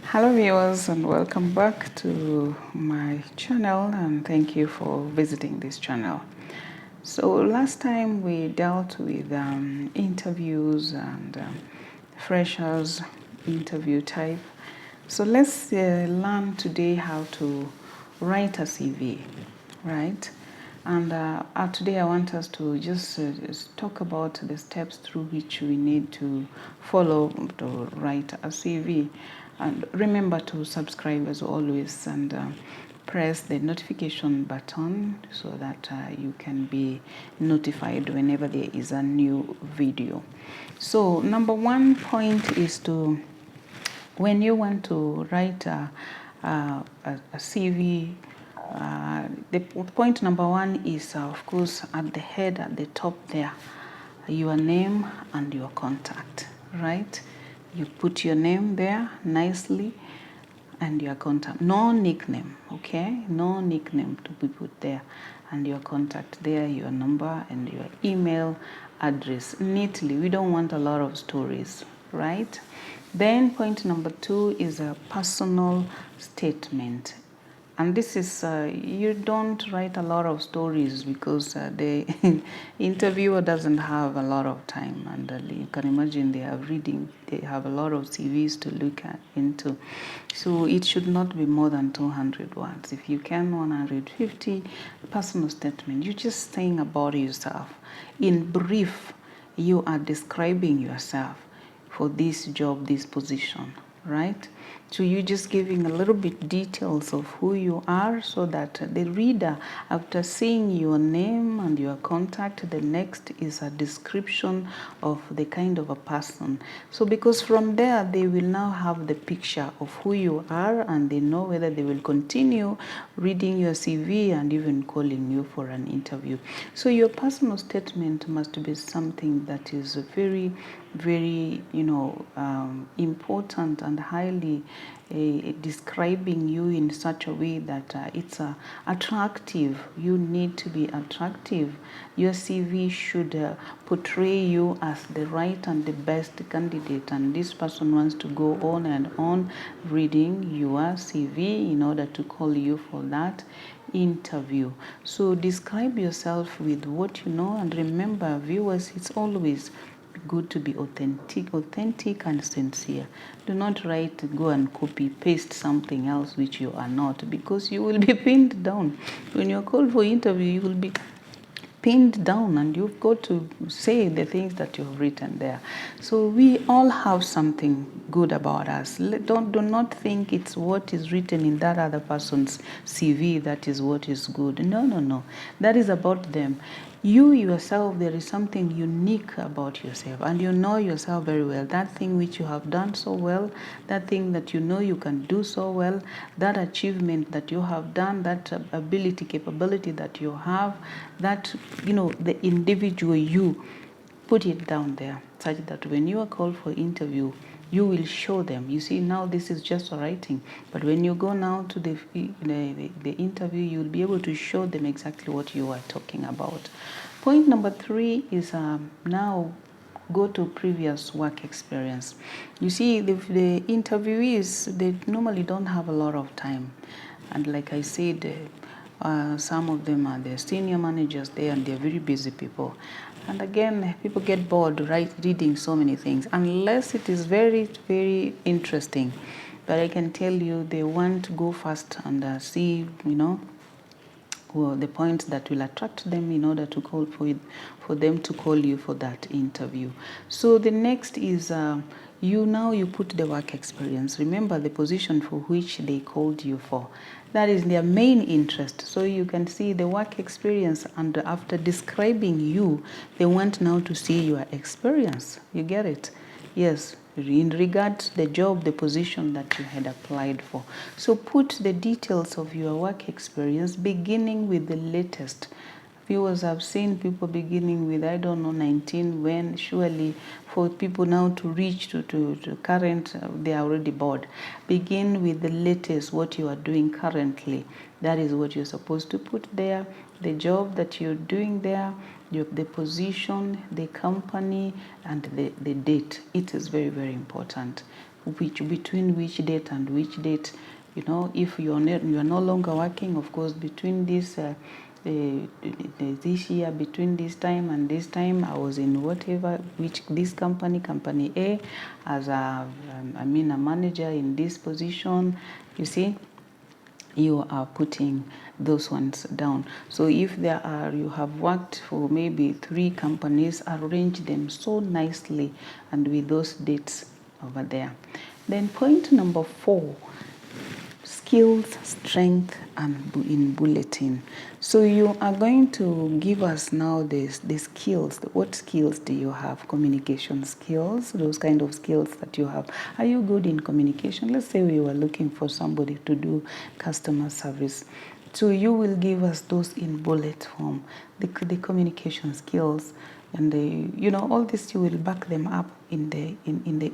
Hello viewers, and welcome back to my channel, and thank you for visiting this channel. So last time we dealt with interviews and freshers interview type. So let's learn today how to write a CV, right? And today I want us to just talk about the steps through which we need to follow to write a CV. And remember to subscribe as always, and press the notification button so that you can be notified whenever there is a new video. So number one point is to, when you want to write a CV, the point number one is, of course, at the head, at the top there, your name and your contact, right? You put your name there nicely and your contact. No nickname, okay? No nickname to be put there. And your contact there, your number and your email address neatly. We don't want a lot of stories, right? Then point number two is a personal statement. And this is, you don't write a lot of stories because the interviewer doesn't have a lot of time. And you can imagine they have a lot of CVs to look into. So it should not be more than 200 words. If you can, 150, personal statement. You're just saying about yourself. In brief, you are describing yourself for this job, this position, right? So you're just giving a little bit details of who you are so that the reader, after seeing your name and your contact, the next is a description of the kind of a person. So because from there, they will now have the picture of who you are, and they know whether they will continue reading your CV and even calling you for an interview. So your personal statement must be something that is very, very, important and highly describing you in such a way that it's attractive. You need to be attractive. Your CV should portray you as the right and the best candidate, and this person wants to go on and on reading your CV in order to call you for that interview. So describe yourself with what you know, and remember, viewers, it's always good to be authentic and sincere. Do not write, go and copy paste something else which you are not, because you will be pinned down. When you're called for interview, you will be pinned down, and you've got to say the things that you've written there. So we all have something good about us. Do not think it's what is written in that other person's CV that is what is good. No. That is about them. You yourself, there is something unique about yourself, and you know yourself very well. That thing which you have done so well, that thing that you know you can do so well, that achievement that you have done, that ability, capability that you have, that, the individual you, put it down there, such that when you are called for interview, you will show them. You see, now this is just writing, but when you go now to the interview, you'll be able to show them exactly what you are talking about. Point number three is now go to previous work experience. You see, the interviewees, they normally don't have a lot of time, and like I said, some of them are the senior managers there, and they're very busy people. And again, people get bored reading so many things, unless it is very, very interesting. But I can tell you, they want to go fast and see, the points that will attract them in order to call for them to call you for that interview. So the next is you put the work experience. Remember the position for which they called you for. That is their main interest. So you can see the work experience, and after describing you, they want now to see your experience. You get it? Yes, in regard to the job, the position that you had applied for. So put the details of your work experience beginning with the latest. Viewers, have seen people beginning with, 19, when surely for people now to reach to current, they are already bored. Begin with the latest, what you are doing currently. That is what you're supposed to put there. The job that you're doing there, the position, the company, and the date. It is very, very important. between which date and which date. You know, if you are no longer working, of course, between this year, between this time and this time, I was in whatever, which this company A, as a a manager in this position. You see, you are putting those ones down. So if you have worked for maybe 3 companies, arrange them so nicely and with those dates over there. Then point number 4, skills, strength, and in bulletin. So you are going to give us now the skills. What skills do you have? Communication skills, those kind of skills that you have. Are you good in communication? Let's say we were looking for somebody to do customer service. So you will give us those in bullet form, the communication skills, and all this you will back them up in the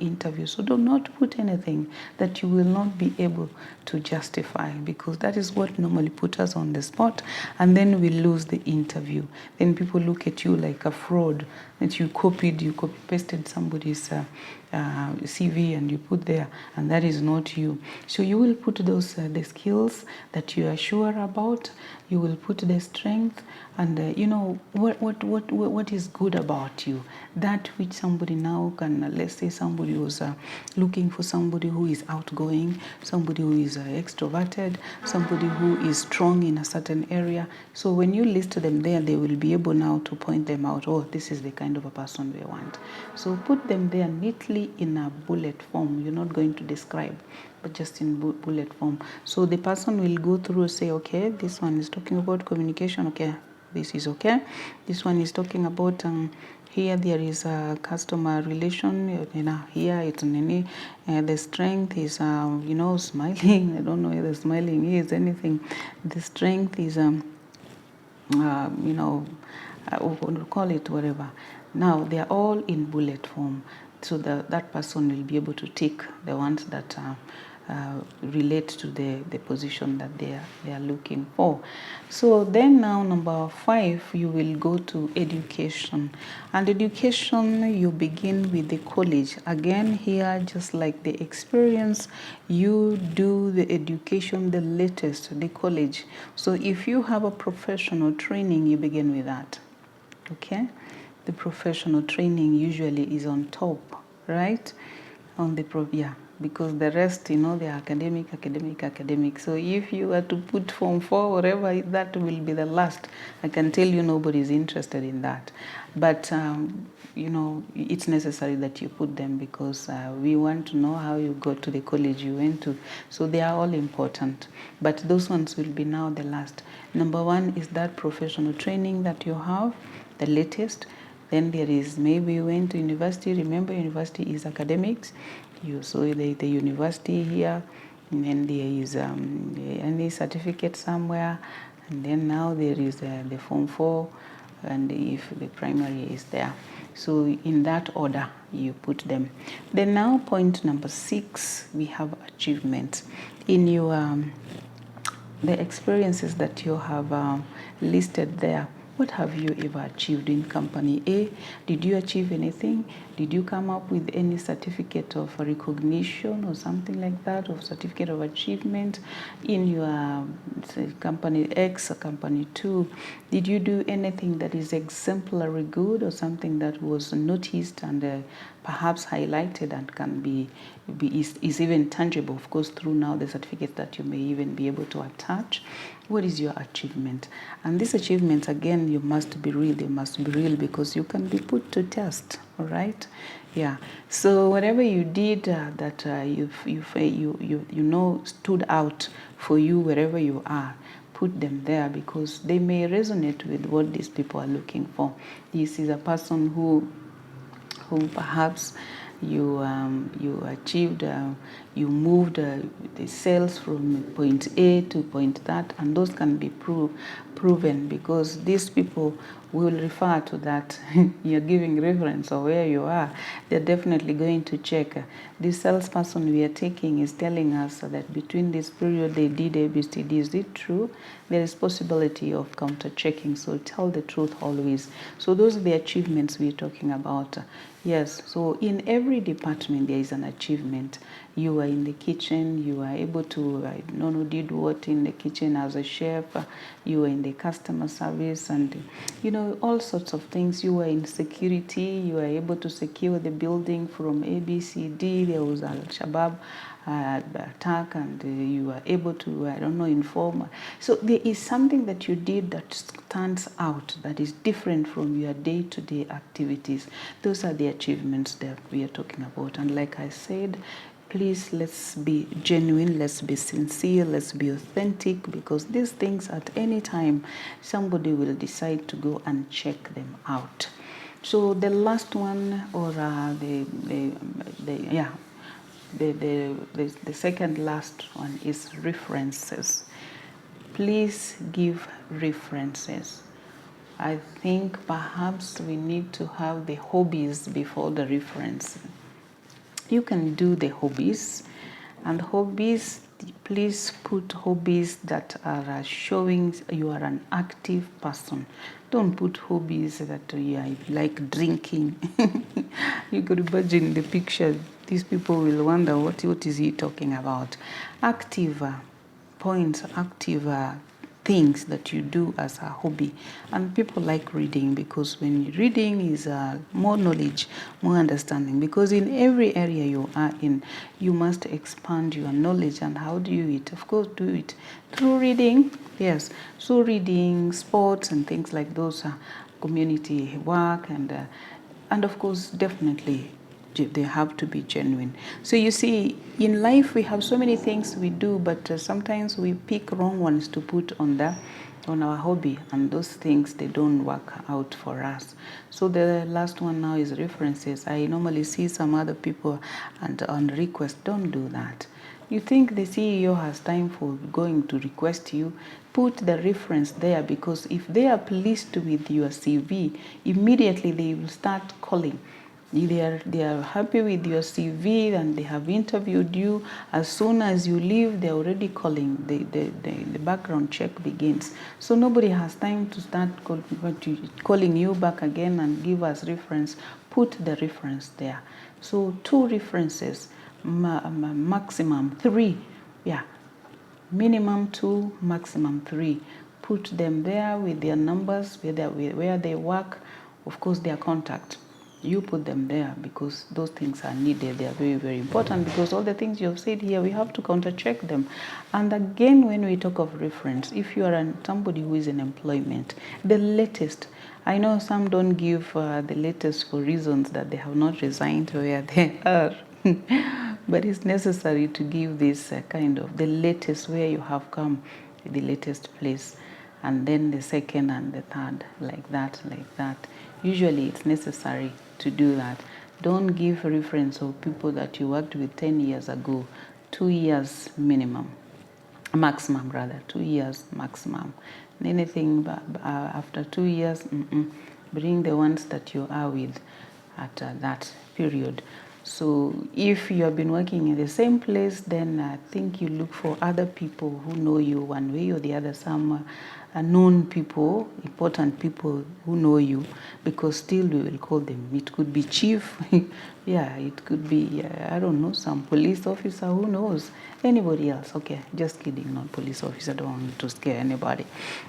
interview. So do not put anything that you will not be able to justify, because that is what normally puts us on the spot, and then we lose the interview. Then people look at you like a fraud, that you copy pasted somebody's CV and you put there, and that is not you. So you will put those the skills that you are sure about. You will put the strength, and what is good about you, that which somebody now can, let's say somebody was looking for somebody who is outgoing, somebody who is extroverted, somebody who is strong in a certain area. So when you list them there, they will be able now to point them out. Oh, this is the kind of a person we want. So put them there neatly in a bullet form. You're not going to describe, but just in bullet form. So the person will go through and say, okay, this one is talking about communication. Okay, this is okay. This one is talking about here there is a customer relation. Here it's the strength is smiling. I don't know whether smiling is anything. The strength is we'll call it whatever. Now they are all in bullet form, so that person will be able to take the ones that relate to the position that they are looking for. So then now number 5, you will go to education. And education, you begin with the college. Again here, just like the experience, you do the education, the latest, the college. So if you have a professional training, you begin with that. Okay? The professional training usually is on top, right? On the because the rest, the academic. So if you were to put Form 4, whatever, that will be the last. I can tell you nobody is interested in that. But, it's necessary that you put them, because we want to know how you got to the college you went to. So they are all important. But those ones will be now the last. Number 1 is that professional training that you have, the latest. Then there is, maybe you went to university. Remember, university is academics. You saw the university here, and then there is any certificate somewhere, and then now there is the Form 4, and if the primary is there. So in that order, you put them. Then now point number 6, we have achievements. In your the experiences that you have listed there, what have you ever achieved in company A? Did you achieve anything? Did you come up with any certificate of recognition or something like that, or certificate of achievement in your company X or company 2? Did you do anything that is exemplary good, or something that was noticed and perhaps highlighted and can is even tangible, of course, through now the certificate that you may even be able to attach? What is your achievement? And these achievements, again, you must be real. They must be real, because you can be put to test. All right? Yeah. So whatever you did that stood out for you wherever you are, put them there, because they may resonate with what these people are looking for. This is a person who perhaps you achieved, you moved the sales from point A to point that, and those can be proven, because these people will refer to that. You're giving reference of where you are. They're definitely going to check. This salesperson we are taking is telling us that between this period they did ABCD. Is it true? There is possibility of counter checking, so tell the truth always. So those are the achievements we're talking about. Yes, so in every department there is an achievement. you are in the kitchen, you are able to, I don't know, did what in the kitchen as a chef, you are in the customer service, and all sorts of things. You are in security, you are able to secure the building from A, B, C, D. There was Al-Shabaab attack, and you are able to, I don't know, inform. So there is something that you did that stands out, that is different from your day-to-day activities. Those are the achievements that we are talking about. And like I said, please, let's be genuine, let's be sincere, let's be authentic, because these things at any time somebody will decide to go and check them out. So the last one, or the second last one, is references. Please give references. I think perhaps we need to have the hobbies before the reference. You can do the hobbies, and hobbies, please put hobbies that are showing you are an active person. Don't put hobbies that you are like drinking. You could imagine the picture. These people will wonder, what is he talking about? Active points, active things that you do as a hobby. And people like reading, because when reading is more knowledge, more understanding, because in every area you are in, you must expand your knowledge. And how do you do it? Of course, do it through reading. Yes, so reading, sports, and things like those, community work, and of course, definitely they have to be genuine. So you see, in life we have so many things we do, but sometimes we pick wrong ones to put on our hobby, and those things, they don't work out for us. So the last one now is references. I normally see some other people, and on request, don't do that. You think the CEO has time for going to request you? Put the reference there, because if they are pleased with your CV, immediately they will start calling. They are happy with your CV and they have interviewed you. As soon as you leave, they're already calling. The background check begins. So nobody has time to start calling you back again and give us reference. Put the reference there. So 2 references, maximum 3. Yeah, minimum 2, maximum 3. Put them there with their numbers, where they work, of course their contact. You put them there, because those things are needed. They are very, very important, because all the things you have said here, we have to counter check them. And again, when we talk of reference, if you are somebody who is in employment, the latest. I know some don't give the latest for reasons that they have not resigned where they are. But it's necessary to give this kind of the latest, where you have come, the latest place, and then the second and the third, like that. Usually it's necessary to do that. Don't give reference of people that you worked with 10 years ago. 2 years maximum, 2 years maximum. Anything after 2 years, bring the ones that you are with at that period. So if you have been working in the same place, then I think you look for other people who know you one way or the other, some known people, important people who know you, because still we will call them. It could be chief, yeah, it could be, I don't know, some police officer, who knows, anybody else. Okay, just kidding, not police officer, don't want to scare anybody.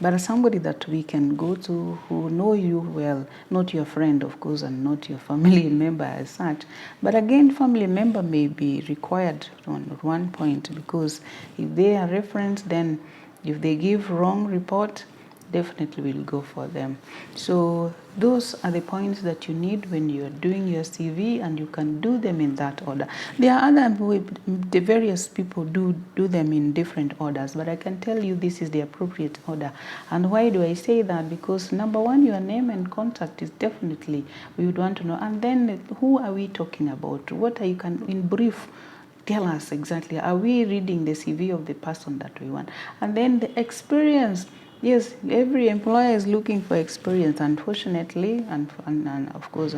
But somebody that we can go to who know you well, not your friend, of course, and not your family member as such. But again, family member may be required on one point, because if they are referenced, then if they give wrong report, definitely we'll go for them. So those are the points that you need when you're doing your CV, and you can do them in that order. There are the various people do them in different orders, but I can tell you this is the appropriate order. And why do I say that? Because number one, your name and contact is definitely, we would want to know. And then who are we talking about? What are you can, in brief, tell us exactly, are we reading the CV of the person that we want? And then the experience. Yes, every employer is looking for experience, unfortunately, and of course,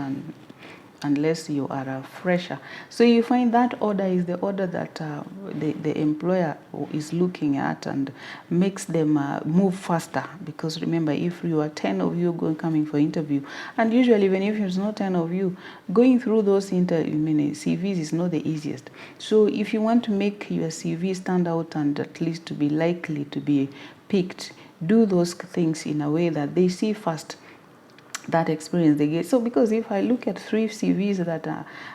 unless you are a fresher. So you find that order is the order that the employer is looking at and makes them move faster. Because remember, if you are 10 of you coming for interview, and usually even if it's not 10 of you, going through those CVs is not the easiest. So if you want to make your CV stand out and at least to be likely to be picked, do those things in a way that they see first that experience they get. So because if I look at 3 CVs that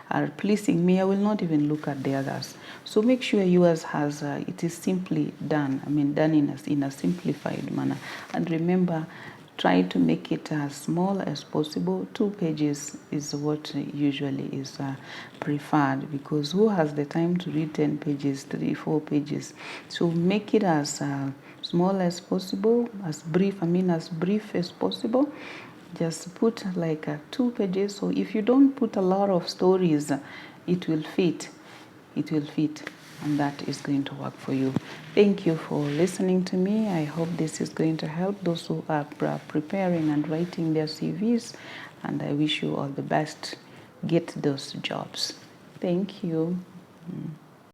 are pleasing me, I will not even look at the others. So make sure yours has, it is simply done, done in a simplified manner. And remember, try to make it as small as possible. 2 pages is what usually is preferred, because who has the time to read 10 pages, 3, 4 pages? So make it as small as possible, as brief as possible. Just put like 2 pages. So if you don't put a lot of stories, it will fit. It will fit, and that is going to work for you. Thank you for listening to me. I hope this is going to help those who are preparing and writing their CVs, and I wish you all the best. Get those jobs. Thank you.